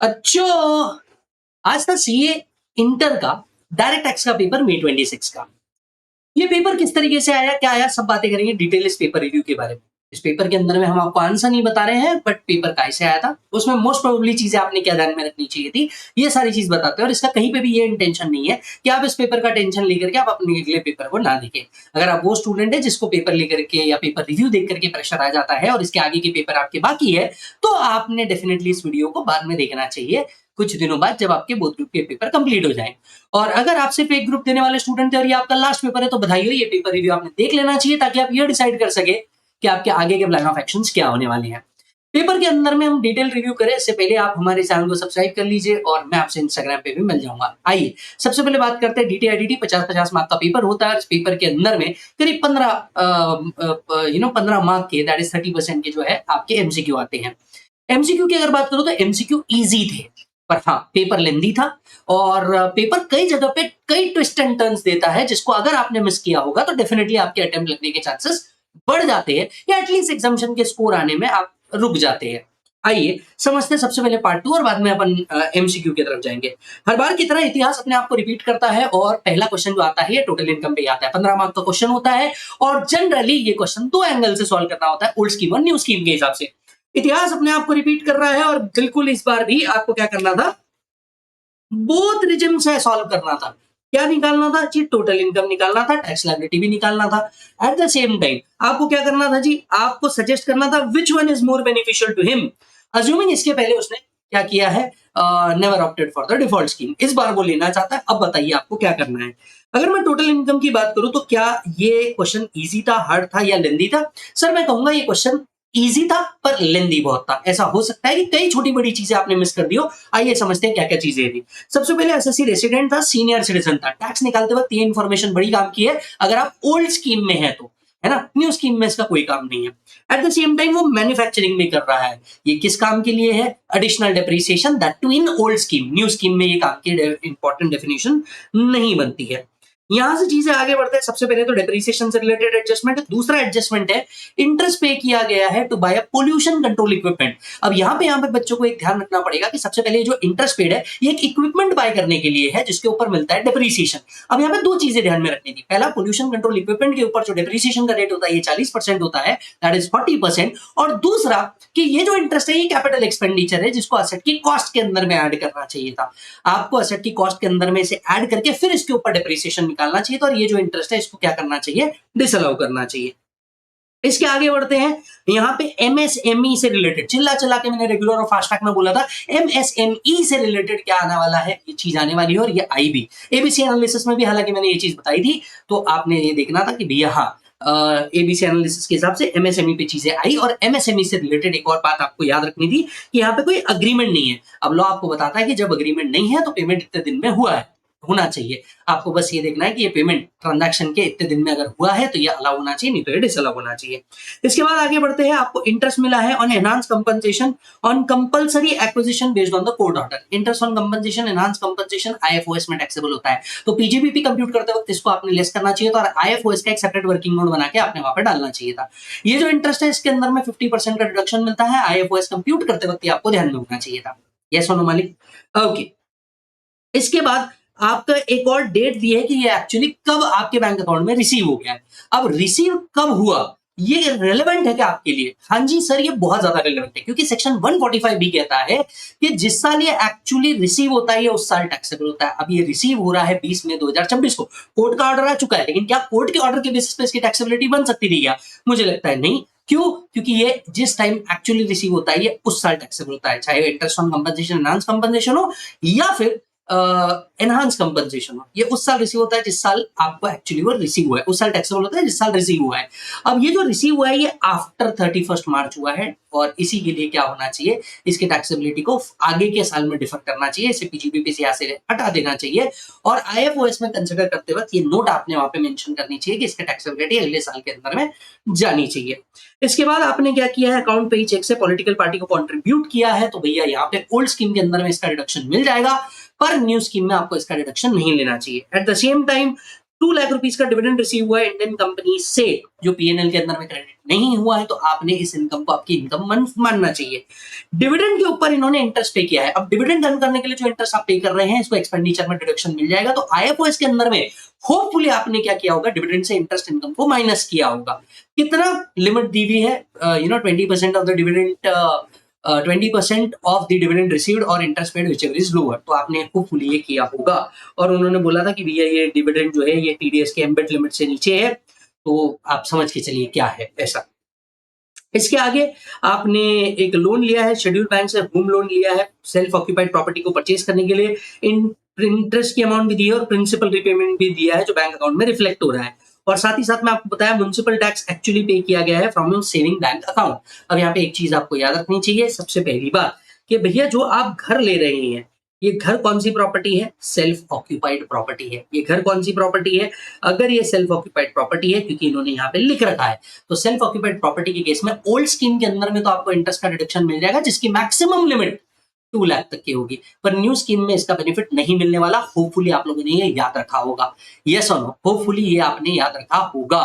अच्छा, आज था सीए इंटर का डायरेक्ट टैक्स का पेपर मई 26 का। ये पेपर किस तरीके से आया, क्या आया, सब बातें करेंगे डिटेल इस पेपर रिव्यू के बारे में। इस पेपर के अंदर में हम आपको आंसर नहीं बता रहे हैं, बट पेपर कैसे आया था, उसमें मोस्ट प्रोबेबली चीजें आपने क्या ध्यान में रखनी चाहिए थी, ये सारी चीज बताते हैं। और इसका कहीं पे भी ये इंटेंशन नहीं है कि आप इस पेपर का टेंशन लेकर के आप अपने अगले पेपर को ना देखें। अगर आप वो स्टूडेंट है जिसको पेपर लेकर के या पेपर रिव्यू देख करके प्रेशर आ जाता है और इसके आगे के पेपर आपके बाकी है, तो आपने डेफिनेटली इस वीडियो को बाद में देखना चाहिए, कुछ दिनों बाद जब आपके बोथ ग्रुप के पेपर कंप्लीट हो जाए। और अगर आप सिर्फ एक ग्रुप देने वाले स्टूडेंट थे और ये आपका लास्ट पेपर है, तो बधाई हो, ये पेपर रिव्यू आपने देख लेना चाहिए ताकि आप ये डिसाइड कर सके कि आपके आगे के प्लान ऑफ एक्शंस क्या होने वाले हैं। पेपर के अंदर में हम डिटेल रिव्यू करें इससे पहले आप हमारे चैनल को सब्सक्राइब कर लीजिए और मैं आपसे इंस्टाग्राम पे भी मिल जाऊंगा। आइए सबसे पहले बात करते हैं डीटीआईडीटी 50-50 मार्क का पेपर होता है। इस पेपर के अंदर में करीब 15 मार्क के, दैट इज 30% के जो है आपके एमसीक्यू आते हैं। एमसीक्यू की अगर बात करूं तो एमसीक्यू इजी थे, पर हाँ पेपर लेंदी था और पेपर कई जगह पे कई ट्विस्ट एंड टर्न्स देता है, जिसको अगर आपने मिस किया होगा तो डेफिनेटली आपके अटेम्प्ट लगने के चांसेस बढ़ जाते हैं या एटलीस्ट एग्जामिशन के स्कोर आने में आप रुक जाते हैं। आइए समझते हैं सबसे पहले पार्ट 2 और बाद में अपन एमसीक्यू की तरफ जाएंगे। हर बार की तरह इतिहास अपने आप को रिपीट करता है और पहला क्वेश्चन जो आता है टोटल इनकम पे आता है। 15 मार्क का क्वेश्चन होता है और जनरली ये क्वेश्चन दो एंगल से सॉल्व करना होता है, ओल्ड स्कीम और न्यू स्कीम के हिसाब से। इतिहास अपने आप को रिपीट कर रहा है और बिल्कुल इस बार भी आपको क्या करना था, बोथ रिजिम से सॉल्व करना था। क्या निकालना था जी? टोटल इनकम निकालना था, टैक्स लायबिलिटी भी निकालना था। एट द सेम टाइम आपको क्या करना था जी? आपको सजेस्ट करना था which one is more beneficial to him, assuming इसके पहले उसने क्या किया है, never opted for the default scheme. इस बार वो लेना चाहता है, अब बताइए आपको क्या करना है। अगर मैं टोटल इनकम की बात करूं तो क्या ये क्वेश्चन इजी था, हार्ड था या लेंदी था? सर मैं कहूंगा ये क्वेश्चन इजी था पर लेंदी बहुत था। ऐसा हो सकता है कि कई छोटी बड़ी चीजें आपने मिस कर दी हो। आइए समझते हैं क्या क्या चीजें थी। सबसे पहले एसएससी रेसिडेंट था, सीनियर सिटीजन था। टैक्स निकालते वक्त ये इन्फॉर्मेशन बड़ी काम की है अगर आप ओल्ड स्कीम में है तो, है ना। न्यू स्कीम में इसका कोई काम नहीं है। एट द सेम टाइम वो मैन्युफैक्चरिंग में कर रहा है। ये किस काम के लिए है? Additional depreciation, that too in old scheme. New scheme में ये काम की इंपॉर्टेंट डेफिनेशन नहीं बनती है। यहां से चीजें आगे बढ़ते हैं। सबसे पहले तो डेप्रिसिएशन से रिलेटेड एडजस्टमेंट है। दूसरा एडजस्टमेंट है, इंटरेस्ट पे किया गया है to buy a pollution control equipment. अब यहाँ पे बच्चों को एक ध्यान रखना पड़ेगा कि सबसे पहले जो इंटरेस्ट पेड है ये एक इक्विपमेंट बाय करने के लिए है जिसके ऊपर मिलता है डेप्रिसिएशन। अब यहाँ पे दो चीजें ध्यान में रखनी थी। पहला, पोल्यूशन कंट्रोल इक्विपमेंट के ऊपर जो डेप्रिसिएशन का रेट होता है ये 40% होता है, दैट इज 40%। और दूसरा कि ये जो इंटरेस्ट है ये कैपिटल एक्सपेंडिचर है जिसको असेट की कॉस्ट के अंदर में ऐड करना चाहिए था। आपको असेट की कॉस्ट के अंदर में इसे ऐड करके फिर इसके ऊपर डेप्रिसिएशन निकालना चाहिए था और ये जो इंटरेस्ट है इसको क्या करना चाहिए? डिसअलाउ करना चाहिए। इसके आगे बढ़ते हैं। यहाँ पे एमएसएमई से रिलेटेड, चिल्ला चिल्ला के मैंने रेगुलर और फास्ट ट्रैक में बोला था, एमएसएमई से रिलेटेड क्या आने वाला है, ये चीज आने वाली है और ये आई भी। एबीसी एनालिसिस में भी हालांकि मैंने ये चीज बताई थी, तो आपने ये देखना था कि भैया हाँ एबीसी एनालिसिस के हिसाब से एमएसएमई पे चीजें आई। और एमएसएमई से रिलेटेड एक और बात आपको याद रखनी थी कि यहाँ पे कोई अग्रीमेंट नहीं है। अब लॉ आपको बताता है कि जब अग्रीमेंट नहीं है तो पेमेंट इतने दिन में हुआ है, होना चाहिए। आपको बस ये देखना है कि ये पेमेंट ट्रांजैक्शन के इतने दिन में अगर हुआ है तो ये अलाउ होना चाहिए, नहीं तो ये डिसअलाउ होना चाहिए। इसके बाद आगे बढ़ते हैं। आपको इंटरेस्ट मिला है on enhance compensation on compulsory acquisition based on the court order. Interest on compensation, enhance compensation IFOS में टैक्सेबल होता है, तो पीजीबीपी कंप्यूट करते वक्त इसको आपने लेस करना चाहिए था और आईएफओएस का एक सेपरेट वर्किंग नोट बना के आपने वहां पे डालना चाहिए था। ये जो इंटरेस्ट है इसके अंदर में 50% का डिडक्शन मिलता है। आईएफओएस कंप्यूट करते वक्त आपको ध्यान में होना चाहिए था। यस और नो मालिक? ओके। इसके बाद आपका एक और डेट दी है कि ये एक्चुअली कब आपके बैंक अकाउंट में रिसीव हो गया है। अब रिसीव कब हुआ ये रेलेवेंट है क्या आपके लिए? हाँ जी सर, ये बहुत ज्यादा रेलेवेंट है क्योंकि सेक्शन 145 भी कहता है कि जिस साल ये एक्चुअली रिसीव होता है ये उस साल टैक्सेबल होता है। अब ये रिसीव हो रहा है 20 मई 2026 को, कोर्ट का ऑर्डर आ चुका है, लेकिन क्या कोर्ट के ऑर्डर के बेसिस पे इसकी टैक्सेबिलिटी बन सकती थी क्या? मुझे लगता है नहीं। क्यों? क्योंकि ये जिस टाइम एक्चुअली रिसीव होता है ये उस साल टैक्सेबल होता है, चाहे interest on compensation, enhance compensation हो या फिर एनहांस कंपनसेशन हो। ये उस साल रिसीव होता है जिस साल आपको एक्चुअली वो रिसीव हुआ है, उस साल टैक्सेबल होता है जिस साल रिसीव हुआ है। अब ये जो रिसीव हुआ है ये आफ्टर 31 मार्च हुआ है और इसी के लिए क्या होना चाहिए, इसकी टैक्सेबिलिटी को आगे के साल में डिफर करना चाहिए, इसे पीजीबीपी से यहाँ से हटा देना चाहिए और आईएफओएस में कंसिडर करते वक्त ये नोट आपने वहां पे मेंशन करनी चाहिए कि इसकी टैक्सेबिलिटी अगले साल के अंदर में जानी चाहिए। इसके बाद आपने क्या किया है, अकाउंट पे चेक से पॉलिटिकल पार्टी को कंट्रीब्यूट किया है, तो भैया यहाँ पे ओल्ड स्कीम के अंदर में इसका रिडक्शन मिल जाएगा, पर न्यू स्कीम में आपको इसका रिडक्शन नहीं लेना चाहिए। At the same time 2 lakh rupees का डिविडेंड रिसीव हुआ है इंडियन कंपनी से, जो पीएनएल के अंदर में क्रेडिट नहीं हुआ है, तो आपने इस इनकम को आपकी इनकम मानना चाहिए। डिविडेंड के ऊपर इन्होंने इंटरेस्ट पे किया है। अब डिविडेंड अर्न करने के लिए जो इंटरेस्ट आप पे कर रहे हैं, इसको एक्सपेंडिचर में डिडक्शन मिल जाएगा। तो आईएफओएस के अंदर में होपफुली आपने क्या किया होगा, डिविडेंड से इंटरेस्ट इनकम को माइनस किया होगा। कितना लिमिट दी हुई है, 20% of the dividend, 20% of the dividend received और interest paid whichever is lower. तो आपने होपफुली ये किया होगा। और उन्होंने बोला था कि भैया ये डिविडेंड जो है ये टीडीएस के एम्बेड लिमिट से नीचे है, तो आप समझ के चलिए क्या है ऐसा। इसके आगे आपने एक लोन लिया है, शेड्यूल बैंक से होम लोन लिया है सेल्फ ऑक्यूपाइड प्रॉपर्टी को परचेज करने के लिए। इंटरेस्ट की अमाउंट भी दी है और प्रिंसिपल रिपेमेंट भी दिया है, जो बैंक अकाउंट में रिफ्लेक्ट हो रहा है। और साथ ही साथ मैं आपको बताया म्युनिसिपल टैक्स एक्चुअली पे किया गया है from your saving bank account. अब यहाँ पे एक चीज आपको याद रखनी चाहिए, सबसे पहली बात कि भैया जो आप घर ले रहे हैं, ये घर कौन सी प्रॉपर्टी है, सेल्फ ऑक्यूपाइड प्रॉपर्टी है। ये घर कौन सी प्रॉपर्टी है, अगर ये सेल्फ ऑक्यूपाइड प्रॉपर्टी है, क्योंकि इन्होंने यहाँ पे लिख रखा है, तो सेल्फ ऑक्यूपाइड प्रॉपर्टी के केस में ओल्ड स्कीम के अंदर में तो आपको इंटरेस्ट का डिडक्शन मिल जाएगा, जिसकी मैक्सिमम लिमिट 2 लाख तक की होगी। पर न्यू स्कीम में इसका बेनिफिट नहीं मिलने वाला। होपफुली आप लोगों ने ये याद रखा होगा। यस और नो, होपफुली ये आपने याद रखा होगा।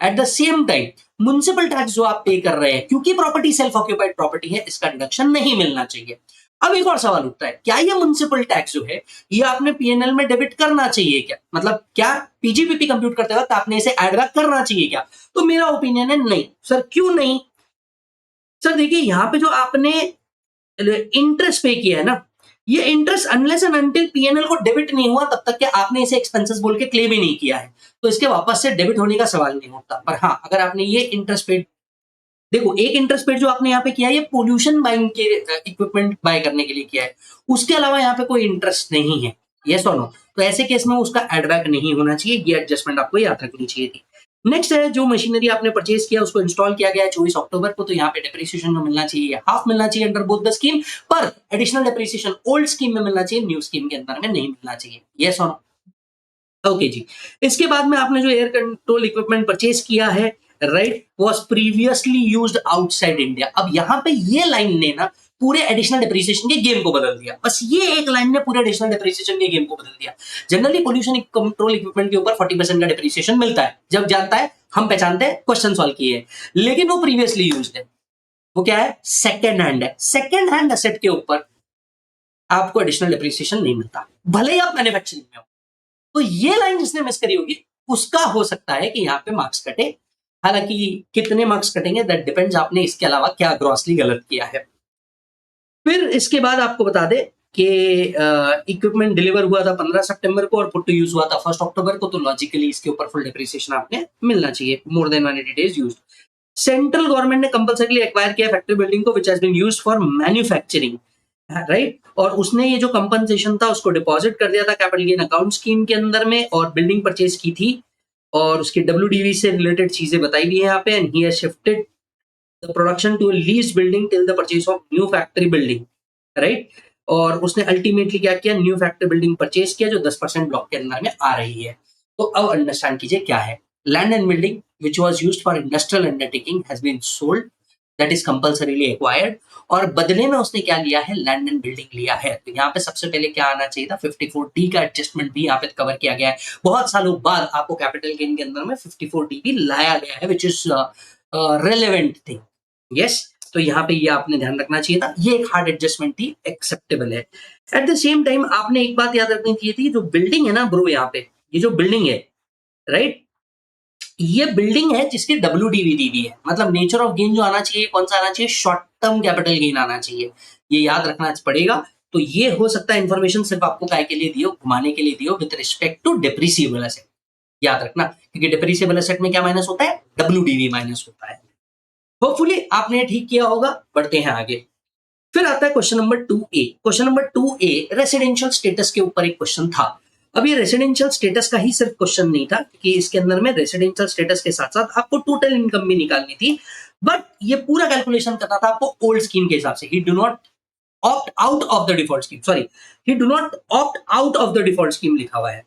At the same time municipal tax जो आप पे कर रहे हैं, क्योंकि प्रॉपर्टी सेल्फ ऑक्यूपाइड प्रॉपर्टी है, इसका डिडक्शन नहीं मिलना चाहिए। अब एक और सवाल उठता है, क्या ये म्युनिसिपल टैक्स जो है ये आपने पीएनएल में डेबिट करना चाहिए क्या? मतलब क्या पीजीपीपी कंप्यूट करते वक्त आपने इसे एड बैक करना चाहिए क्या? तो मेरा ओपिनियन है नहीं। सर क्यों नहीं? सर देखिए, यहाँ पे जो आपने इंटरेस्ट पे किया है ना, ये interest unless and until PNL को डेबिट नहीं हुआ तब तक कि आपने इसे एक्सपेंसेस बोल के क्लेम ही नहीं किया है, तो इसके वापस से डेबिट होने का सवाल नहीं उठता। पर हाँ, अगर आपने ये इंटरेस्ट पे, देखो एक इंटरेस्ट पेड जो आपने यहाँ पे किया है, ये पोल्यूशन बाइंग के इक्विपमेंट बाय करने के लिए किया है, उसके अलावा यहाँ पे कोई इंटरेस्ट नहीं है। यस और नो? तो ऐसे केस में उसका एडबैक नहीं होना चाहिए। ये एडजस्टमेंट आपको याद रखनी चाहिए थी। नेक्स्ट है, जो मशीनरी आपने परचेज किया उसको इंस्टॉल किया गया है 24 अक्टूबर को, तो यहाँ पे डेप्रिसिएशन जो मिलना चाहिए हाफ मिलना चाहिए अंडर बोथ द स्कीम, पर एडिशनल डेप्रिसिएशन ओल्ड स्कीम में मिलना चाहिए, न्यू स्कीम के अंदर में नहीं मिलना चाहिए। यस और नो? ओके जी। इसके बाद में आपने जो एयर कंट्रोल इक्विपमेंट परचेज किया है, right, was previously used outside India. अब यहाँ पे ये लाइन ने ना पूरे एडिशनल डेप्रिसिएशन के गेम को बदल दिया। बस ये एक लाइन ने पूरे एडिशनल डेप्रिसिएशन के गेम को बदल दिया। जनरली पोल्यूशन कंट्रोल इक्विपमेंट के ऊपर 40% का डेप्रिसिएशन मिलता है, जब जानता है हम पहचानते हैं, क्वेश्चन सॉल्व किए हैं, लेकिन वो प्रीवियसली यूज्ड है। वो क्या है? सेकेंड हैंड है। सेकेंड हैंड एसेट के ऊपर आपको एडिशनल डेप्रिसिएशन नहीं मिलता, भले ही आप मैन्युफैक्चरिंग में हो। तो ये लाइन जिसने मिस करी होगी, उसका हो सकता है कि यहाँ पे मार्क्स कटे। हालांकि कितने मार्क्स कटेंगे दैट डिपेंड्स आपने इसके अलावा क्या ग्रॉसली गलत किया है। फिर इसके बाद आपको बता दे कि इक्विपमेंट डिलीवर हुआ था 15 सितंबर को और पुट टू यूज हुआ था 1 अक्टूबर को, तो लॉजिकली इसके ऊपर फुल डेप्रिसिएशन आपने मिलना चाहिए, more than 180 days used. Central government ने कंपल्सरीली एक्वायर किया फैक्ट्री बिल्डिंग को, which has been used for manufacturing, right, और उसने ये जो कंपनसेशन था उसको डिपॉजिट कर दिया था कैपिटल गेन अकाउंट स्कीम के अंदर में, और बिल्डिंग परचेज की थी और उसकी डब्ल्यूडीवी से रिलेटेड चीजें बताई भी है यहाँ पे। And he has shifted the production to a leased building till the purchase of new factory building, right. और उसने अल्टीमेटली क्या किया, न्यू फैक्ट्री बिल्डिंग परचेज किया जो 10% ब्लॉक के अंदर में आ रही है। तो अब अंडरस्टैंड कीजिए क्या है। Land and building which was used for industrial undertaking has been sold, that is compulsorily acquired, और बदले में उसने क्या लिया है, लैंड एंड बिल्डिंग लिया है। तो यहाँ पे सबसे पहले क्या आना चाहिए था, 54D का एडजस्टमेंट भी यहाँ पे कवर किया गया है। बहुत सालों बाद आपको कैपिटल गेन के अंदर में 54D भी लाया गया है, which is relevant thing. Yes, तो यहाँ पे ये आपने ध्यान रखना चाहिए था। ये एक हार्ड एडजस्टमेंट थी, एक्सेप्टेबल है। एट द सेम टाइम आपने एक बात याद रखनी चाहिए थी, जो बिल्डिंग है ना ब्रो, यहाँ पे ये जो बिल्डिंग है, राइट, ये बिल्डिंग है जिसकी डब्ल्यूडीवी दी हुई है। मतलब नेचर ऑफ गेन जो आना चाहिए, कौन सा आना चाहिए, शॉर्ट टर्म कैपिटल गेन आना चाहिए। ये याद रखना पड़ेगा। तो ये हो सकता है इन्फॉर्मेशन सिर्फ आपको काय के लिए दियो, घुमाने के लिए दियो, with respect to depreciable asset. याद रखना, क्योंकि डेप्रिसिएबल एसेट में क्या माइनस होता है, डब्ल्यूडीवी माइनस होता है। होपफुली आपने ठीक किया होगा। बढ़ते हैं आगे। फिर आता है question number 2A। Question number 2A residential status के ऊपर एक क्वेश्चन था। अब ये रेसिडेंशियल स्टेटस का ही सिर्फ क्वेश्चन नहीं था, क्योंकि इसके अंदर में रेसिडेंशियल स्टेटस के साथ साथ आपको टोटल इनकम भी निकालनी थी, बट ये पूरा कैलकुलेशन करना था आपको ओल्ड स्कीम के हिसाब से। ही do not opt out of the default scheme, sorry, he do not opt out of the default scheme लिखा हुआ है।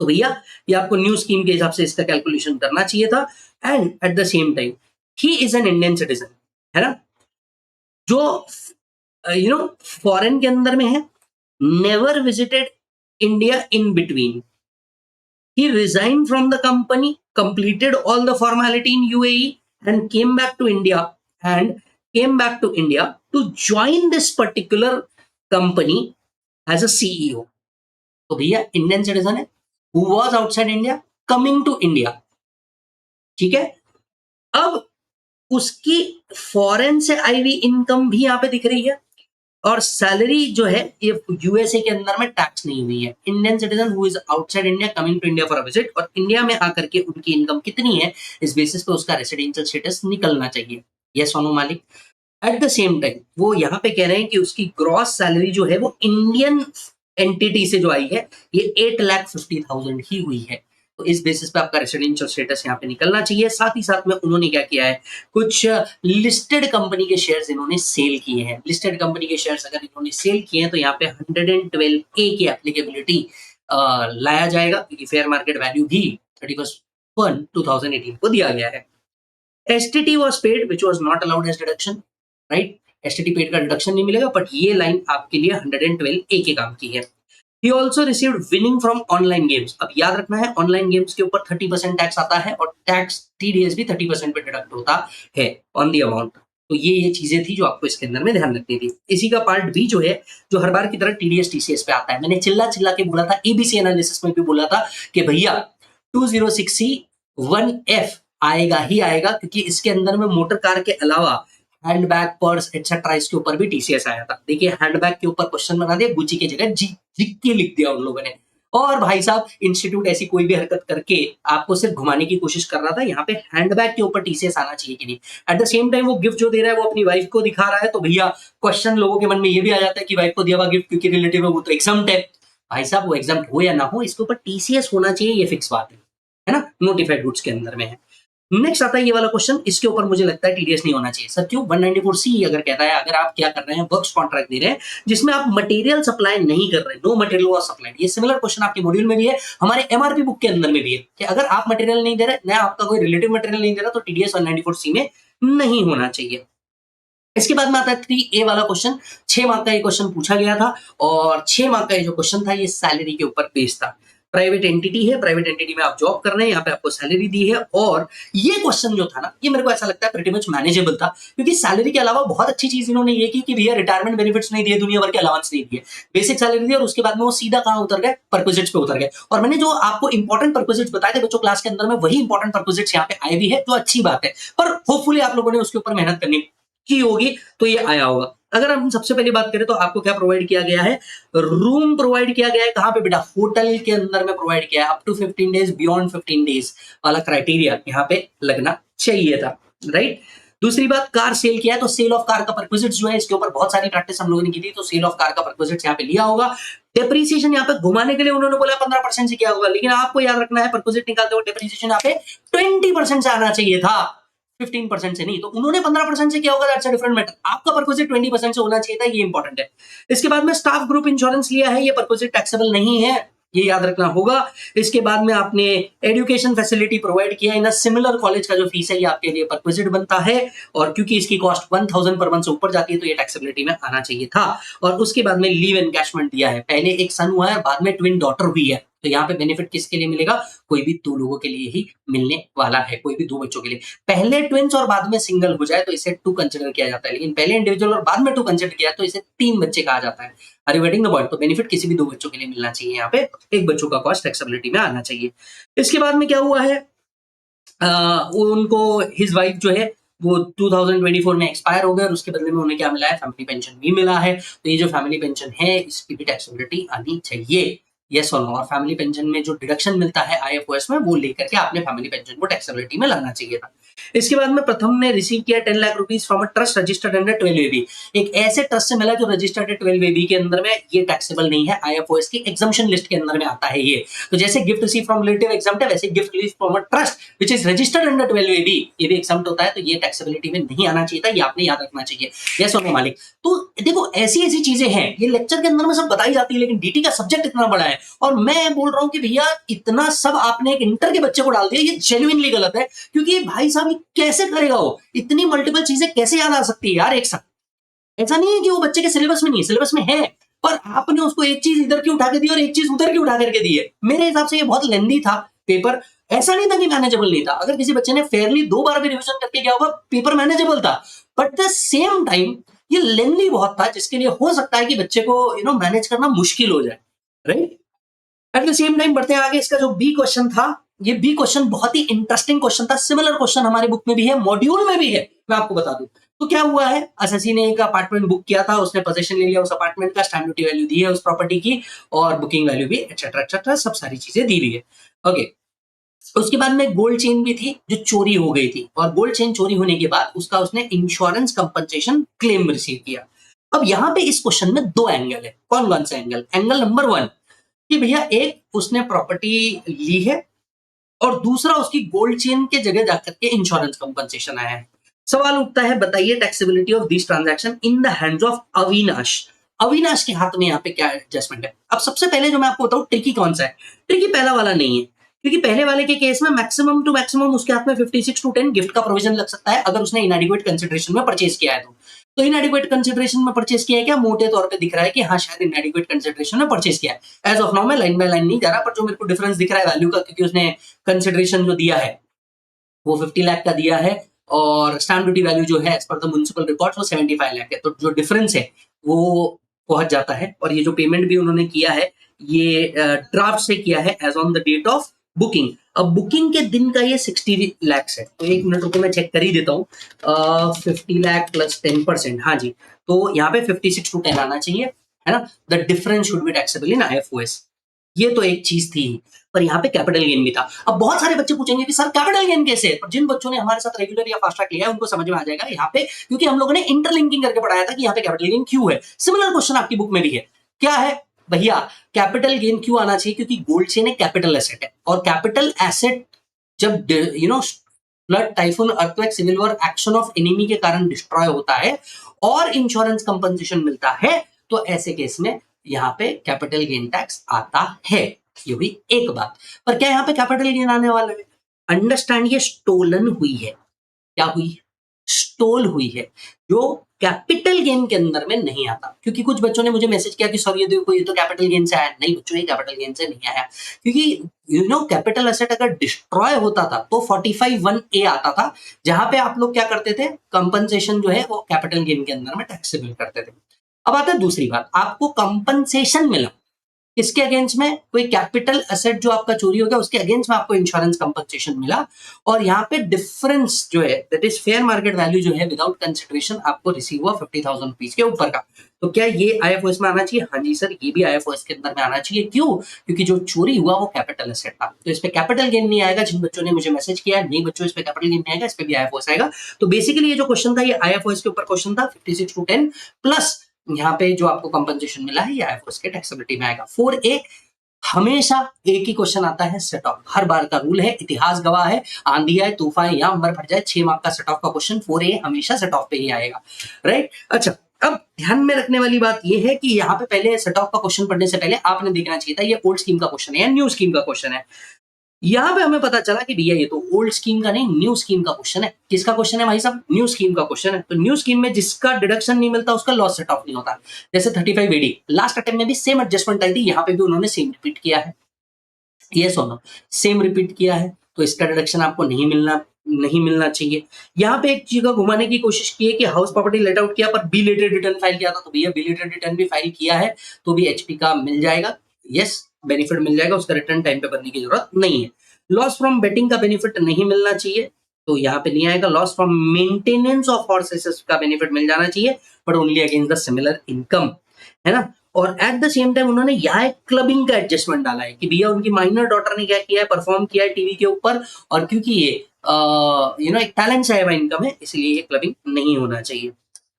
तो भैया ये आपको न्यू स्कीम के हिसाब से इसका कैलकुलेशन करना चाहिए था। And at the same time he is an Indian citizen, है ना, जो फॉरेन के अंदर में है, never visited India in between, He resigned from the company, completed all the formality in UAE, and came back to India to join this particular company as a CEO. तो भैया Indian citizen है, who was outside India, coming to India. ठीक है, अब उसकी foreign से आई हुई income भी यहाँ पे दिख रही है, और सैलरी जो है ये यूएसए के अंदर में टैक्स नहीं हुई है. Indian citizen who is outside India coming to India for a visit, और इंडिया में आकर के उनकी इनकम कितनी है इस बेसिस पे उसका रेसिडेंशियल स्टेटस निकलना चाहिए. यस सोनू मालिक. एट द सेम टाइम वो यहाँ पे कह रहे हैं कि उसकी ग्रॉस सैलरी जो है वो इंडियन एंटिटी से जो आई है ये 8,50,000 ही हुई है. तो इस बेसिस पे आपका रेसिडेंशियल स्टेटस यहाँ पे निकलना चाहिए. साथ ही साथ में उन्होंने क्या किया है, कुछ लिस्टेड कंपनी के शेयर्स इन्होंने सेल किए हैं. लिस्टेड कंपनी के शेयर्स अगर इन्होंने सेल किए हैं तो यहाँ पे 112A की एप्लीकेबिलिटी लाया जाएगा, क्योंकि फेयर मार्केट वैल्यू भी 31/1/2018 को दिया गया है. STT was paid which was not allowed as deduction, right? STT paid का डिडक्शन नहीं मिलेगा, बट ये लाइन आपके लिए 112A के काम की है. He also received winning from online games. अब याद रखना है ऑनलाइन गेम्स के ऊपर 30% टैक्स आता है, और टैक्स TDS भी 30% पे डिडक्ट होता है ऑन दी अमाउंट. तो ये चीजें थी जो आपको इसके अंदर में ध्यान रखनी थी. इसी का पार्ट बी जो है, जो हर बार की तरह TDS TCS पे आता है. मैंने चिल्ला चिल्ला के बोला था, ABC एनालिसिस में भी बोला था कि भैया 206C1F आएगा ही आएगा, क्योंकि इसके अंदर में मोटर कार के अलावा हैंडबैग, पर्स एटसेट्रा इसके ऊपर भी TCS आया था. देखिए हैंडबैग के ऊपर क्वेश्चन बना दिया, गुची की जगह जी के लिख दिया उन लोगों ने. और भाई साहब इंस्टीट्यूट ऐसी कोई भी हरकत करके आपको सिर्फ घुमाने की कोशिश कर रहा था. यहाँ पे हैंडबैग के ऊपर TCS आना चाहिए कि नहीं. एट द सेम टाइम वो गिफ्ट जो दे रहा है वो अपनी वाइफ को दिखा रहा है, तो भैया क्वेश्चन लोगों के मन में ये भी आ जाता है कि वाइफ को दिया हुआ गिफ्ट क्योंकि रिलेटिव है वो तो एग्जाम्प्ट है. भाई साहब वो एग्जाम्प्ट हो या ना हो, इसके ऊपर TCS होना चाहिए, ये फिक्स बात है ना. नोटिफाइड गुड्स के अंदर में है. नेक्स्ट आता है ये वाला क्वेश्चन, इसके ऊपर मुझे लगता है TDS नहीं होना चाहिए. सर क्यों? 194C अगर कहता है, अगर आप क्या कर रहे हैं, वर्क्स कॉन्ट्रैक्ट दे रहे हैं जिसमें आप मटेरियल सप्लाई नहीं कर रहे, नो मटेरियल वाज सप्लाइड. ये सिमिलर क्वेश्चन आपके मॉड्यूल में भी है, हमारे MRP बुक के अंदर में भी है कि अगर आप मटेरियल नहीं दे रहे, ना आपका कोई रिलेटिव मटेरियल नहीं दे रहा, तो TDS 194C में नहीं होना चाहिए. इसके बाद में आता है 3A वाला क्वेश्चन. 6 मार्क का ये क्वेश्चन पूछा गया था, और 6 मार्क का ये जो क्वेश्चन था ये सैलरी के ऊपर बेस्ड था. प्राइवेट एंटिटी है, प्राइवेट एंटिटी में आप जॉब कर रहे हैं, यहाँ पे आपको सैलरी दी है. और ये क्वेश्चन जो था ना, ये मेरे को ऐसा लगता है प्रीटी मच मैनेजेबल था, क्योंकि सैलरी के अलावा बहुत अच्छी चीज इन्होंने ये की कि भैया रिटायरमेंट बेनिफिट्स नहीं दिए, दुनिया भर के अलाउंस नहीं दिए, बेसिक सैलरी दी, और उसके बाद में वो सीधा कहाँ उतर गए, परक्विजिट्स पे उतर गए. और मैंने जो आपको इंपॉर्टेंट परक्विजिट्स बताए थे बच्चों क्लास के अंदर में, वही इंपॉर्टेंट परक्विजिट्स यहाँ पे आए भी है, जो अच्छी बात है. पर होपफुली आप लोगों ने उसके ऊपर मेहनत करनी की होगी तो ये आया होगा. अगर हम सबसे पहले बात करें तो आपको क्या प्रोवाइड किया गया है, रूम प्रोवाइड किया गया है. कहां पे बेटा? होटल के अंदर में प्रोवाइड किया है. Up to 15 days, beyond 15 days वाला क्राइटेरिया यहाँ पे लगना चाहिए था, राइट. दूसरी बात, कार सेल किया है, तो सेल ऑफ कार का परक्विजिट्स जो है, इसके ऊपर बहुत सारी प्रैक्टिस हम लोगों ने की थी, तो सेल ऑफ कार का परक्विजिट्स यहाँ पे लिया होगा. डेप्रिसिएशन यहाँ पे घुमाने के लिए उन्होंने बोला 15% से किया होगा, लेकिन आपको याद रखना है परक्विजिट निकालते हुए डेप्रिसिएशन यहाँ पे 20% से आना चाहिए था, 15% से नहीं. तो उन्होंने 15% से किया होगा, दैट्स अ डिफरेंट मैटर. आपका परक्विजिट 20% से होना चाहिए था, ये इंपॉर्टेंट है. इसके बाद में स्टाफ ग्रुप इंश्योरेंस लिया है, ये परक्विजिट टैक्सेबल नहीं है, ये याद रखना होगा. इसके बाद में आपने एजुकेशन फैसिलिटी प्रोवाइड किया इन सिमिलर कॉलेज का जो फीस है ये आपके लिए परक्विजिट बनता है, और क्योंकि इसकी कॉस्ट 1000 पर मंथ से ऊपर जाती है तो ये टैक्सेबिलिटी में आना चाहिए था. और उसके बाद में लीव एनकैशमेंट दिया है. पहले एक सन हुआ है, बाद में ट्विन डॉटर हुई है, तो यहाँ पे बेनिफिट किसके लिए मिलेगा? कोई भी 2 लोगों के लिए ही मिलने वाला है, कोई भी 2 बच्चों के लिए. पहले ट्विंस और बाद में सिंगल हो जाए तो इसे 2 कंसिडर किया जाता है, लेकिन पहले इंडिविजुअल और बाद में 2 कंसिडर किया तो इसे 3 बच्चे कहा जाता है. Are you getting the point? तो बेनिफिट किसी भी 2 बच्चों के लिए मिलना चाहिए, यहाँ पे एक बच्चों का कॉस्ट टैक्सेबिलिटी में आना चाहिए. इसके बाद में क्या हुआ है, उनको हिज वाइफ जो है वो 2024 में एक्सपायर हो गया, और उसके बदले में उन्हें क्या मिला है? फैमिली पेंशन भी मिला है. तो ये जो फैमिली पेंशन है इसकी भी टैक्सेबिलिटी आनी चाहिए. यस और नो. और फैमिली पेंशन में जो डिडक्शन मिलता है IFOS में, वो लेकर के आपने फैमिली पेंशन को टैक्सेबिलिटी में लाना चाहिए था. इसके बाद में प्रथम ने रिसीव किया 10 lakh rupees from a trust registered under 12AB. एक ऐसे ट्रस्ट से मिला जो रजिस्टर्ड है 12AB के अंदर में, ये टैक्सेबल नहीं है, IFOS की एग्जम्पशन लिस्ट के अंदर में आता है ये. तो जैसे gift receive from relative exempt है, वैसे gift receive from a trust which is registered under 12AB ये भी एग्जम्प्ट होता है, तो ये टैक्सेबिलिटी में नहीं आना चाहिए था, ये आपने याद रखना चाहिए. यस और नो मालिक? तो देखो ऐसी ऐसी चीजें हैं, ये लेक्चर के अंदर में सब बताई जाती है, लेकिन DT का सब्जेक्ट इतना बड़ा है, और मैं बोल रहा हूं कि भैया इतना सब आपने एक इंटर के बच्चे को डाल दिया, ये जेन्युइनली गलत है. क्योंकि भाई साहब ये कैसे करेगा वो, इतनी मल्टीपल चीजें कैसे याद आ सकती है यार एक साथ? ऐसा नहीं है कि वो बच्चे के सिलेबस में नहीं है, सिलेबस में है, पर आपने उसको एक चीज इधर की उठा के दी और एक चीज उधर की उठा करके दी है। मेरे हिसाब से ये बहुत लेंदी था पेपर। ऐसा नहीं था कि मैनेजेबल नहीं था, अगर किसी बच्चे ने फेयरली 2 बार भी रिवीजन करके गया होगा पेपर मैनेजेबल था। बट द सेम टाइम ये लेंदी बहुत था, जिसके लिए हो सकता है कि बच्चे को मैनेज करना मुश्किल हो जाए, right. At the same time बढ़ते हैं आगे। इसका जो बी क्वेश्चन था, ये बी क्वेश्चन बहुत ही इंटरेस्टिंग क्वेश्चन था। सिमिलर क्वेश्चन हमारे बुक में भी है, मॉड्यूल में भी है, मैं आपको बता दूं। तो क्या हुआ है, असेसी ने एक अपार्टमेंट बुक किया था, उसने पोजीशन ले लिया उस अपार्टमेंट का, स्टैम्प ड्यूटी वैल्यू दी है उस प्रॉपर्टी की, और बुकिंग वैल्यू भी, एक्सेट्रा एक्सेट्रा, सब सारी चीजें दी हुई है। ओके। उसके बाद में गोल्ड चेन भी थी जो चोरी हो गई थी, और गोल्ड चेन चोरी होने के बाद उसका उसने इंश्योरेंस कंपनसेशन क्लेम रिसीव किया। अब यहाँ पे इस क्वेश्चन में 2 एंगल है। कौन कौन सा एंगल? एंगल नंबर 1 कि भैया एक उसने प्रॉपर्टी ली है, और दूसरा उसकी गोल्ड चेन के जगह जाकर के इंश्योरेंस कंपनसेशन आया है। सवाल उठता है, बताइए taxability of this transaction in the hands of Avinash. Avinash के हाथ में यहाँ पे क्या एडजस्टमेंट है? अब सबसे पहले जो मैं आपको बताऊं, ट्रिकी कौन सा है? ट्रिकी पहला वाला नहीं है, क्योंकि पहले वाले के केस में मैक्सिमम टू मैक्सिमम उसके हाथ में 56 to 10 गिफ्ट का प्रोविजन लग सकता है, अगर उसने इनएडिक्वेट कंसिडरेशन में परचेज किया है तो इनएडिक्वेट कंसिडरेशन में परचेज किया है क्या? मोटे तौर पे दिख रहा है कि हाँ शायद इनएडिक्वेट कंसिडरेशन में परचेज किया है। एज ऑफ नाउ मैं लाइन बाय लाइन नहीं जा रहा, पर जो मेरे को डिफरेंस दिख रहा है वैल्यू का, क्योंकि उसने कंसिडरेशन जो दिया है वो 50 लाख का दिया है, और स्टैम्प ड्यूटी वैल्यू जो है as per the municipal records वो 75 लाख है। तो जो डिफरेंस है वो पहुंच जाता है। और ये जो पेमेंट भी उन्होंने किया है, ये ड्राफ्ट से किया है as on the date of booking. अब बुकिंग के दिन का ये 60 लाख है, तो एक मिनट रुको मैं चेक कर ही देता हूँ। 50 लाख प्लस 10%, हाँ जी, तो यहाँ पे 56 to 10 आना चाहिए, है ना। The difference should be taxable in IFOS. ये तो एक चीज थी, पर यहाँ पे कैपिटल गेन भी था। अब बहुत सारे बच्चे पूछेंगे कि सर कैपिटल गेन कैसे है? पर जिन बच्चों ने हमारे साथ रेगुलर या फास्ट ट्रैक लिया है उनको समझ में आ जाएगा यहाँ पे, क्योंकि हम लोगों ने इंटरलिंकिंग करके पढ़ाया था कि यहाँ पे कैपिटल गेन क्यों है। सिमिलर क्वेश्चन आपकी बुक में भी है। क्या है भैया? कैपिटल गेन क्यों आना चाहिए? क्योंकि गोल्ड चेन एक कैपिटल एसेट है, और कैपिटल एसेट जब flood, typhoon, earthquake, civil war, action of enemy के कारण डिस्ट्रॉय होता है और इंश्योरेंस कंपनसेशन मिलता है, तो ऐसे केस में यहाँ पे कैपिटल गेन टैक्स आता है। ये हुई एक बात। पर क्या यहाँ पे कैपिटल गेन आने वाला है? अंडरस्टैंड, ये स्टोलन हुई है। क्या हुई? स्टोल हुई है, जो कैपिटल गेन के अंदर में नहीं आता। क्योंकि कुछ बच्चों ने मुझे मैसेज किया कि सर ये देखो, ये तो कैपिटल गेन से आया। नहीं बच्चों, ये कैपिटल गेन से नहीं आया, क्योंकि कैपिटल एसेट अगर डिस्ट्रॉय होता था तो 45(1)(a) आता था, जहां पे आप लोग क्या करते थे, कंपनसेशन जो है वो कैपिटल गेन के अंदर में टैक्सेबल करते थे। अब आता है दूसरी बात, आपको कंपनसेशन मिला किसके अगेंस्ट में? कोई कैपिटल एसेट जो आपका चोरी हो गया उसके अगेंस्ट में आपको इंश्योरेंस कंपनसेशन मिला, और यहाँ पे डिफरेंस जो है, that is fair market value जो है, विदाउट कंसिडरेशन आपको रिसीव हुआ 50,000 रुपीज के ऊपर का। तो क्या ये आईएफओएस में आना चाहिए? हाँ जी सर, ये भी आईएफओएस के अंदर में आना चाहिए। क्यों? क्योंकि जो चोरी हुआ वो कैपिटल एसेट था, तो इस पे कैपिटल गेन नहीं आएगा। जिन बच्चों ने मुझे मैसेज किया नहीं बच्चों इस पे कैपिटल गेन नहीं आएगा, इस पे भी आईएफओएस आएगा। तो बेसिकली ये जो क्वेश्चन था ये आईएफओएस के ऊपर क्वेश्चन था, 56 to 10 प्लस यहाँ पे जो आपको कंपनसेशन मिला है ये आईएफओएस के टैक्सेबिलिटी में आएगा। 4A हमेशा एक ही क्वेश्चन आता है, सेट ऑफ। हर बार का रूल है, इतिहास गवाह है, आंधी आए तूफान या अंबर फट जाए, 6 मार्क का सेट ऑफ का क्वेश्चन 4A हमेशा सेट ऑफ पे ही आएगा, राइट। अच्छा, अब ध्यान में रखने वाली बात यह है कि यहाँ पे पहले सेट ऑफ का क्वेश्चन पढ़ने से पहले आपने देखना चाहिए था ये ओल्ड स्कीम का क्वेश्चन है या न्यू स्कीम का क्वेश्चन है। यहाँ पे हमें पता चला कि भैया ये तो ओल्ड स्कीम का नहीं, न्यू स्कीम का क्वेश्चन है। किसका क्वेश्चन है भाई साहब? न्यू स्कीम का क्वेश्चन है। तो न्यू स्कीम में जिसका डिडक्शन नहीं मिलता उसका लॉस सेट ऑफ नहीं होता। जैसे 35AD लास्ट अटेम्प्ट में भी सेम एडजस्टमेंट आई थी, यहाँ पे भी उन्होंने सेम रिपीट किया है। यस और नो, सेम रिपीट किया है, तो इसका डिडक्शन आपको नहीं मिलना चाहिए। यहाँ पे एक चीज घुमाने की कोशिश की है कि हाउस प्रॉपर्टी लेट आउट किया पर बिलेटेड रिटर्न फाइल किया था, तो भैया बिलेटेड रिटर्न भी फाइल किया है तो भी एचपी का मिल जाएगा। यस, बेनिफिट मिल जाएगा, उसका रिटर्न टाइम पे भरने की जरूरत नहीं है। लॉस फ्रॉम बेटिंग का बेनिफिट नहीं मिलना चाहिए, तो यहाँ पे नहीं आएगा। Loss from maintenance of horses का बेनिफिट मिल जाना चाहिए, but only against the similar income, है ना। और एट द सेम टाइम उन्होंने यहाँ एक क्लबिंग का एडजस्टमेंट डाला है कि भैया उनकी माइनर डॉटर ने क्या किया है, परफॉर्म किया है टीवी के ऊपर, और क्योंकि ये एक टैलेंट है इनकम है, इसलिए ये क्लबिंग नहीं होना चाहिए।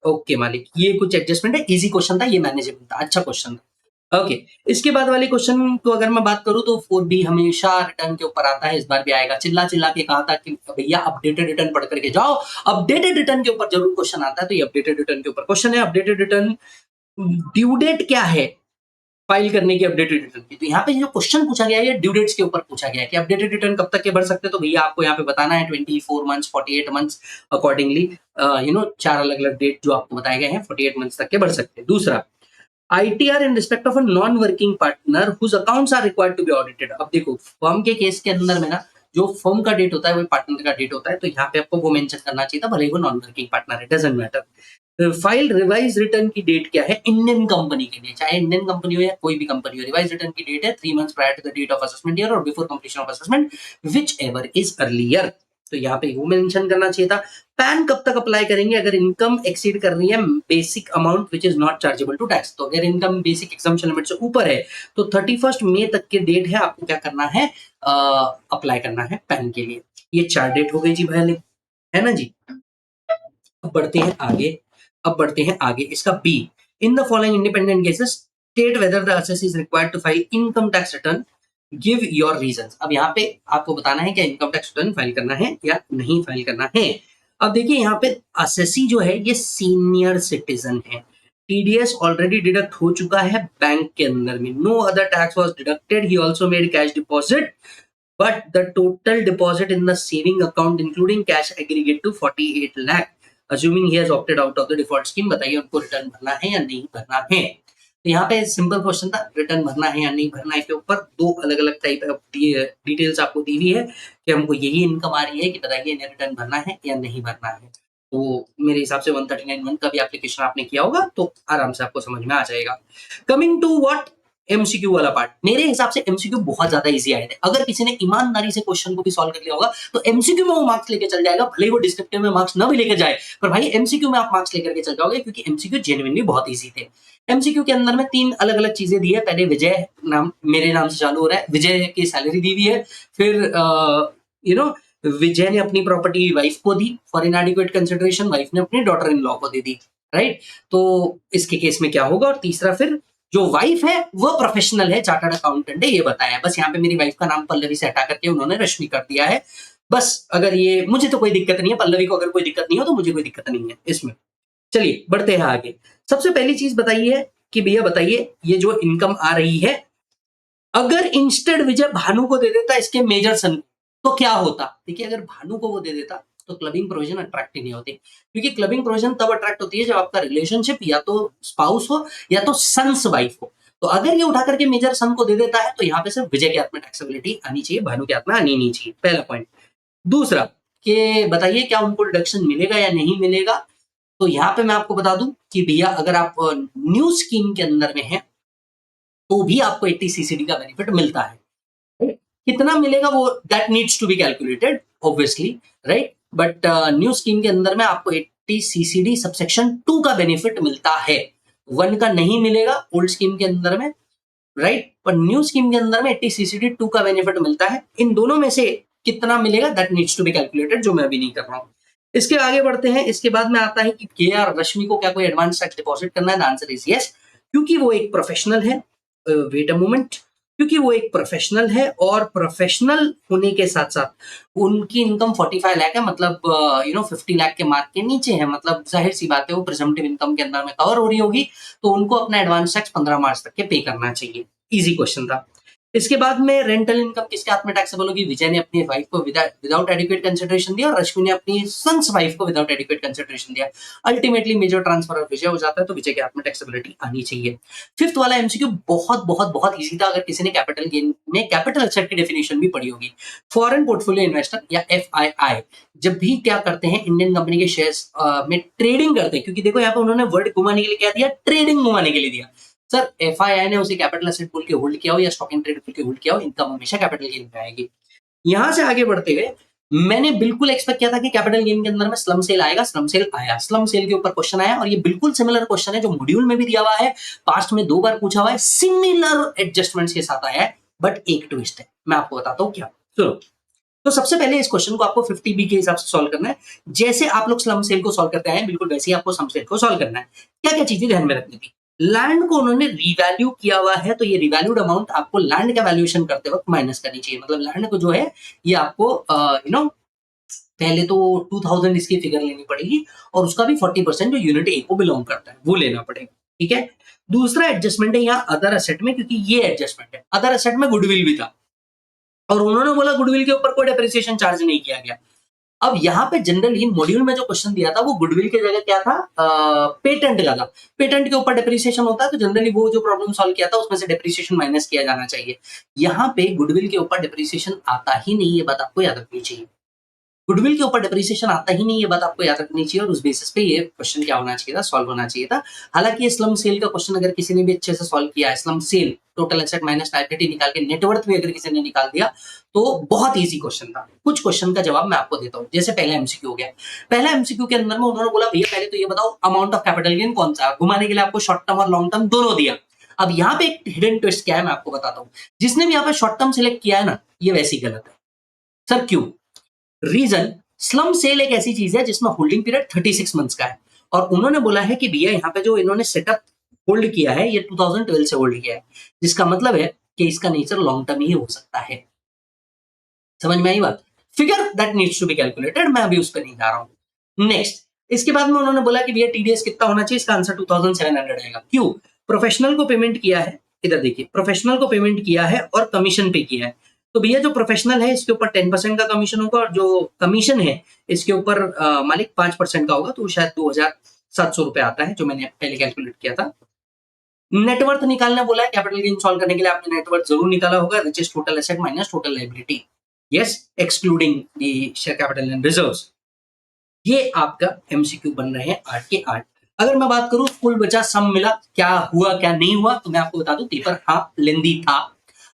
ओके मालिक, ये कुछ एडजस्टमेंट है, इजी क्वेश्चन था, ये मैनेजेबल था, अच्छा क्वेश्चन था। ओके, इसके बाद वाले क्वेश्चन को अगर मैं बात करूं तो 4B हमेशा रिटर्न के ऊपर आता है, इस बार भी आएगा। चिल्ला चिल्ला के कहा था कि भैया अपडेटेड रिटर्न पढ़ करके जाओ, अपडेटेड रिटर्न के ऊपर जरूर क्वेश्चन आता है, तो ये अपडेटेड रिटर्न के ऊपर क्वेश्चन है। अपडेटेड रिटर्न ड्यू डेट क्या है फाइल करने की अपडेटेड रिटर्न की? तो यहाँ पे जो क्वेश्चन पूछा गया है ये ड्यू डेट्स के ऊपर पूछा गया है कि अपडेटेड रिटर्न कब तक के भर सकते हैं, तो भैया आपको यहाँ पे बताना है 24 मंथ्स, 48 मंथ्स, अकॉर्डिंगली 4 अलग अलग डेट जो आपको बताए गए हैं 48 मंथ्स तक के भर सकते हैं। दूसरा, ITR in respect of a non-working partner whose accounts are required to be audited. अब देखो फर्म के केस के अंदर में ना जो फर्म का डेट होता है वो पार्टनर का डेट होता है, तो यहाँ पे आपको वो मेंशन करना चाहिए था, भले ही वो नॉन वर्किंग पार्टनर है, doesn't matter. File revise return की डेट क्या है इंडियन कंपनी के लिए, चाहे इंडियन कंपनी हो या कोई भी कंपनी हो, रिवाइज रिटर्न की डेट है 3 months prior to the date of assessment year और before completion of assessment whichever is earlier. तो यहाँ पे वो मेंशन करना चाहिए था। पैन कब तक अप्लाई करेंगे अगर इनकम एक्सीड कर रही है basic amount which is not chargeable to tax. तो अगर इनकम बेसिक एग्जम्पशन लिमिट से ऊपर है तो 31 मई तक के डेट है, आपको क्या करना है, अप्लाई करना है पैन के लिए। ये 4 डेट हो गई जी भाई, है ना जी। अब बढ़ते हैं आगे, इसका B, in the following independent cases state whether the assessee is required to file income tax return, give your reasons. अब यहाँ पे आपको बताना है क्या इनकम टैक्स रिटर्न फाइल करना है या नहीं फाइल करना है। अब देखिए यहाँ पे असेसी जो है ये सीनियर सिटीजन है, टीडीएस ऑलरेडी डिडक्ट हो चुका है बैंक के अंदर में, no other tax was deducted, he also made cash deposit but the total deposit in the saving account including cash aggregate to 48 lakh, assuming he has opted out of the default scheme। बताइए उनको return भरना है या नहीं भरना है। तो यहाँ पे सिंपल क्वेश्चन था, रिटर्न भरना है या नहीं भरना है के ऊपर दो अलग अलग टाइप ऑफ डिटेल्स आपको दी हुई है कि हमको यही इनकम आ रही है कि बताइए इन्हें रिटर्न भरना है या नहीं भरना है। तो मेरे हिसाब से 139(1) का भी एप्लीकेशन आपने किया होगा तो आराम से आपको समझ में आ जाएगा। कमिंग टू व्हाट एमसीक्यू वाला पार्ट, मेरे हिसाब से एमसीक्यू बहुत ज्यादा इजी आए थे। अगर किसी ने ईमानदारी से क्वेश्चन को भी सॉल्व कर लिया होगा तो एमसीक्यू में वो मार्क्स लेके चल जाएगा, भले वो डिस्क्रिप्टिव में मार्क्स ना भी लेके जाए, पर भाई एमसीक्यू में आप मार्क्स लेकर के चल जाओगे क्योंकि एमसीक्यू जेन्युइनली बहुत इजी थे। एमसीक्यू के अंदर में 3 अलग अलग चीजें दी है। पहले विजय नाम, मेरे नाम से चालू हो रहा है, विजय की सैलरी दी हुई है। फिर विजय ने अपनी प्रॉपर्टी वाइफ को दी फॉर इनएडिक्वेट कंसिडरेशन, वाइफ ने अपनी डॉटर इन लॉ को दे दी, राइट। तो इसके केस में क्या होगा। और तीसरा फिर जो वाइफ है वो प्रोफेशनल है, चार्टर्ड अकाउंटेंट है, ये बताया। बस यहाँ पे मेरी वाइफ का नाम पल्लवी से हटा करके उन्होंने रश्मि कर दिया है। बस अगर ये, मुझे तो कोई दिक्कत नहीं है, पल्लवी को अगर कोई दिक्कत नहीं हो तो मुझे कोई दिक्कत नहीं है इसमें। चलिए बढ़ते हैं आगे। सबसे पहली चीज बताइए कि भैया बताइए ये जो इनकम आ रही है अगर इंस्टेड विजय भानु को दे देता इसके मेजर सन तो क्या होता। देखिए अगर भानु को वो दे देता तो क्लबिंग प्रोविजन अट्रैक्ट ही नहीं होती, क्योंकि क्लबिंग प्रोविजन तब अट्रैक्ट होती है जब आपका रिलेशनशिप या तो स्पाउस हो या तो सन्स वाइफ हो। तो अगर ये उठा करके मेजर सन को दे देता है तो यहाँ पे सिर्फ विजय के हाथ में टैक्सेबिलिटी आनी चाहिए, भानु के हाथ में आनी नहीं चाहिए, पहला पॉइंट। दूसरा कि बताइए क्या उनको डिडक्शन मिलेगा या नहीं मिलेगा। तो यहाँ पे मैं आपको बता दूं कि भैया अगर आप न्यू स्कीम के अंदर में है तो भी आपको 80 सीसीडी का बेनिफिट मिलता है। कितना मिलेगा वो that needs to be calculated obviously, right. But new scheme के अंदर में आपको 80 सीसीडी सबसेक्शन 2 का बेनिफिट मिलता है, 1 का नहीं मिलेगा ओल्ड स्कीम के अंदर में, राइट। पर न्यू स्कीम के अंदर में 80 सीसीडी 2 का बेनिफिट मिलता है। इन दोनों में से कितना मिलेगा that needs to be calculated, जो मैं भी नहीं कर रहा हूँ। इसके आगे बढ़ते हैं। इसके बाद में आता है कि के आर रश्मि को क्या कोई एडवांस टैक्स डिपॉजिट करना है। द आंसर इज यस, क्योंकि वो एक प्रोफेशनल है। वेट अ मोमेंट, क्योंकि वो एक प्रोफेशनल है और प्रोफेशनल होने के साथ साथ उनकी इनकम 45 लाख है, मतलब 50 लाख के मार्क के नीचे है, मतलब जाहिर सी बात है वो प्रिजम्पटिव इनकम के अंदर में कवर हो रही होगी, तो उनको अपना एडवांस टैक्स 15 मार्च तक के पे करना चाहिए। इजी क्वेश्चन था। इसके बाद में रेंटल इनकम किसके हाथ में टैक्सेबल होगी। विजय ने अपनी वाइफ को विदाउट एडिक्वेट कंसिडरेशन दिया और रश्मि ने अपनी सन्स वाइफ को विदाउट एडिक्वेट कंसिडरेशन दिया। अल्टीमेटली मेजर ट्रांसफर ऑफ विजय हो जाता है, तो विजय के हाथ में टैक्सेबिलिटी आनी चाहिए। फिफ्थ वाला एमसीक्यू बहुत बहुत बहुत इजी था। अगर किसी ने कैपिटल गेन में कैपिटल एसेट की डेफिनेशन भी पढ़ी होगी। फॉरेन पोर्टफोलियो इन्वेस्टर या एफआईआई जब भी क्या करते हैं इंडियन कंपनी के शेयर्स में ट्रेडिंग करते हैं, क्योंकि देखो यहाँ पे उन्होंने वर्ड घुमाने के लिए क्या दिया, ट्रेडिंग घुमाने के लिए दिया। सर एफआईआई ने उसे कैपिटल एसेट बोल के होल्ड किया हो या स्टॉक इन ट्रेड बोल के होल्ड किया हो, इनकम हमेशा कैपिटल गेन में आएगी। यहां से आगे बढ़ते हुए मैंने बिल्कुल एक्सपेक्ट किया था कि कैपिटल गेन के अंदर में स्लम सेल आएगा, स्लम सेल आया, स्लम सेल के ऊपर क्वेश्चन आया और ये बिल्कुल सिमिलर क्वेश्चन है जो मॉड्यूल में भी दिया हुआ है, पास्ट में 2 बार पूछा हुआ है, सिमिलर एडजस्टमेंट्स के साथ आया है, बट एक ट्विस्ट है, मैं आपको बताता हूं क्या। सुनो, तो सबसे पहले इस क्वेश्चन को आपको 50B के हिसाब से सॉल्व करना है। जैसे आप लोग स्लम सेल को सॉल्व करते हैं बिल्कुल वैसे ही आपको स्लम सेल को सॉल्व करना है। क्या क्या चीजें ध्यान में रखनी थी। लैंड को उन्होंने रिवैल्यू किया हुआ है, तो ये रिवैल्यूड अमाउंट आपको लैंड का वैल्यूएशन करते वक्त माइनस करनी चाहिए। मतलब लैंड को जो है ये आपको पहले तो 2000 इसकी फिगर लेनी पड़ेगी और उसका भी 40% जो यूनिट ए को बिलोंग करता है वो लेना पड़ेगा, ठीक है। दूसरा एडजस्टमेंट है यहाँ अदर एसेट में, क्योंकि ये एडजस्टमेंट है। अदर एसेट में गुडविल भी था और उन्होंने बोला गुडविल के ऊपर कोई डेप्रिसिएशन चार्ज नहीं किया गया। अब यहाँ पे जनरली मॉड्यूल में जो क्वेश्चन दिया था वो गुडविल की जगह क्या था, पेटेंट का था। पेटेंट के ऊपर डेप्रिसिएशन होता है, तो जनरली वो जो प्रॉब्लम सॉल्व किया था उसमें से डेप्रिसिएशन माइनस किया जाना चाहिए। यहाँ पे गुडविल के ऊपर डेप्रिसिएशन आता ही नहीं, ये बात आपको याद रखनी चाहिए। गुडविल के ऊपर डेप्रिसिएशन आता ही नहीं, ये बात आपको याद रखनी चाहिए, और उस बेसिस पे ये क्वेश्चन क्या होना चाहिए था, सॉल्व होना चाहिए था। हालांकि स्लम सेल का क्वेश्चन अगर किसी ने भी अच्छे से सॉल्व किया है, slump sale total asset minus liability निकाल के नेटवर्थ भी अगर किसी ने निकाल दिया तो बहुत इजी क्वेश्चन था। कुछ क्वेश्चन का जवाब मैं आपको देता हूँ। जैसे पहला एमसीक्यू हो गया, पहला एमसीक्यू के अंदर में उन्होंने बोला भैया पहले तो ये बताओ अमाउंट ऑफ कैपिटल गेन कौन सा है, घुमाने के लिए आपको शॉर्ट टर्म और लॉन्ग टर्म दोनों दिया। अब यहाँ पे एक हिडन ट्विस्ट क्या है मैं आपको बताता हूँ। जिसने भी यहाँ पे शॉर्ट टर्म सिलेक्ट किया है ना, ये वैसे ही गलत है। सर क्यों? रीजन, स्लम सेल एक ऐसी चीज है जिसमें होल्डिंग पीरियड 36 मंथ्स का है, और उन्होंने बोला है कि भैया यहाँ पे जो इन्होंने सेटअप होल्ड किया है ये 2012 से होल्ड किया है, जिसका मतलब है कि इसका नेचर लॉन्ग टर्म ही हो सकता है। समझ में आई बात? Figure that needs to be calculated, मैं अभी उस पर नहीं जा रहा हूं। नेक्स्ट, इसके बाद में उन्होंने बोला कि भैया टीडीएस कितना होना चाहिए, इसका आंसर 2700 आएगा। क्यों? प्रोफेशनल को पेमेंट किया है, इधर देखिए, प्रोफेशनल को पेमेंट किया है और कमीशन पे किया है, तो भैया जो प्रोफेशनल है इसके ऊपर 10% का कमीशन होगा, और जो कमीशन है इसके ऊपर मालिक 5% का होगा, तो शायद 2700 रुपए आता है, जो मैंने पहले कैलकुलेट किया था। नेटवर्थ निकालना बोला है, कैपिटल गेन सॉल्व करने के लिए आपने नेटवर्थ जरूर निकाला होगा, which is total asset minus total liability, yes, excluding the share capital and reserves. ये आपका एमसीक्यू बन रहे हैं 8 के 8। अगर मैं बात करूं कुल बचा सम मिला क्या हुआ क्या नहीं हुआ, तो मैं आपको बता दूं पेपर हाँ लेंदी था।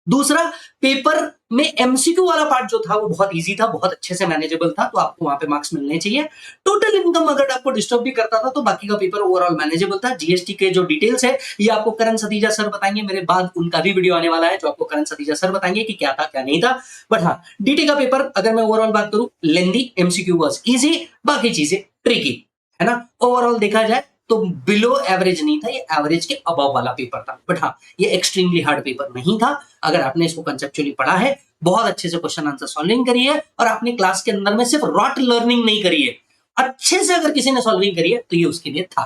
दूसरा, पेपर में एमसीक्यू वाला पार्ट जो था वो बहुत इजी था, बहुत अच्छे से मैनेजेबल था, तो आपको वहां पे मार्क्स मिलने चाहिए। टोटल इनकम अगर आपको डिस्टर्ब भी करता था तो बाकी का पेपर ओवरऑल मैनेजेबल था। जीएसटी के जो डिटेल्स है ये आपको करण सतीजा सर बताएंगे, मेरे बाद उनका भी वीडियो आने वाला है जो आपको करण सतीजा सर बताएंगे कि क्या था क्या नहीं था। बट हाँ, डीटी का पेपर अगर मैं ओवरऑल बात करूं लेंदी, एमसीक्यू वाज इजी, बाकी चीजें ट्रिकी, है ना। ओवरऑल देखा जाए तो बिलो एवरेज नहीं था, ये एवरेज के अबव वाला पेपर था। बट हाँ, ये एक्सट्रीमली हार्ड पेपर नहीं था। अगर आपने इसको कंसेप्चुअली पढ़ा है, बहुत अच्छे से क्वेश्चन आंसर सॉल्विंग करी है, और आपने क्लास के अंदर में सिर्फ रॉट लर्निंग नहीं करी है, अच्छे से अगर किसी ने सॉल्विंग करी है तो ये उसके लिए था,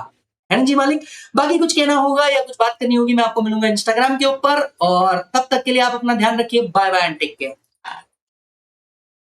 है ना जी मालिक। बाकी कुछ कहना होगा या कुछ बात करनी होगी, मैं आपको मिलूंगा इंस्टाग्राम के ऊपर, और तब तक के लिए आप अपना ध्यान रखिए। Bye bye and take care.